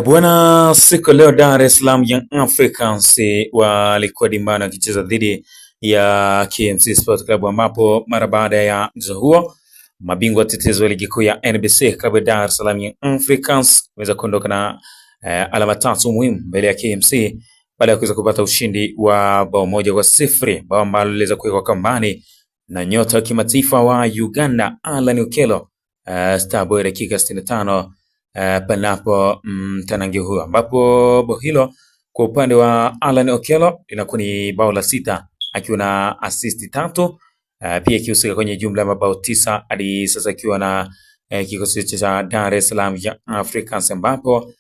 Bwana, siku leo Dar es Salaam Young Africans walikuwa dimbani wakicheza dhidi ya KMC Sport Club, ambapo mara baada ya mchezo huo mabingwa watetezi wa ligi kuu ya NBC klabu ya Dar es Salaam Young Africans waweza kuondoka na alama tatu muhimu mbele ya KMC baada ya kuweza kupata ushindi wa bao 1-0, bao ambalo liliweza kuwekwa kambani na nyota wa kimataifa wa Uganda Alan Okello Starboy dakika 65 panapo mtanange huo, ambapo bao hilo kwa upande wa Alan Okello linakuwa ni bao la 6 akiwa na assist 3, pia ikihusika kwenye jumla ya mabao 9 hadi sasa akiwa na kikosi cha Dar es Salaam Young Africans, ambapo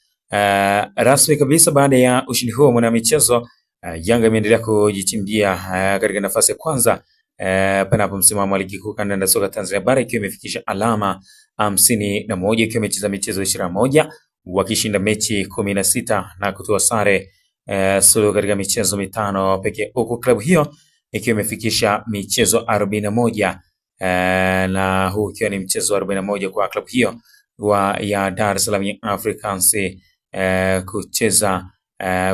rasmi kabisa baada ya ushindi huo mwana michezo Yanga imeendelea kujichimbia katika nafasi ya kwanza panapo msimamo wa ligi kuu kandanda soka Tanzania bara ikiwa imefikisha alama 51 ikiwa imecheza michezo 21 wakishinda mechi 16 na kutoa sare suluhu katika michezo 5 pekee, huku klabu hiyo ikiwa imefikisha michezo 41 na huu ikiwa ni mchezo 41 kwa klabu hiyo ya Dar es Salaam Young Africans kucheza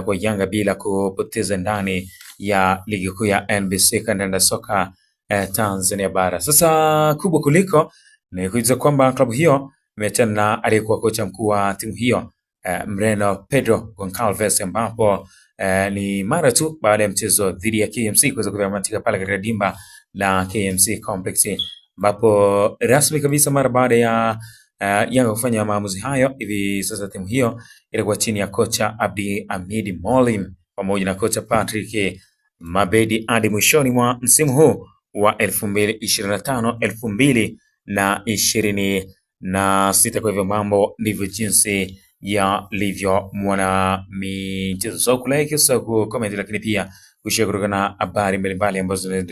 kwa Yanga bila kupoteza ndani ya ligi kuu ya NBC kandanda soka Tanzania bara. Sasa kubwa kuliko ni kujuza kwamba klabu hiyo imeachana na aliyekuwa kocha mkuu wa timu hiyo Mreno Pedro Goncalves, ambapo ni mara tu baada ya mchezo dhidi ya KMC kuweza kutamatika pale katika dimba la KMC Complex, ambapo rasmi kabisa mara baada ya Yanga kufanya maamuzi hayo, hivi sasa timu hiyo ilikuwa chini ya kocha Abdi Hamid Molim pamoja na kocha Patrick Mabedi hadi mwishoni mwa msimu huu wa 2025-2026. Kwa hivyo mambo ndivyo jinsi yalivyo mwana michezo. So kulike, so comment, lakini pia kushare kutokana na habari mbalimbali ambazo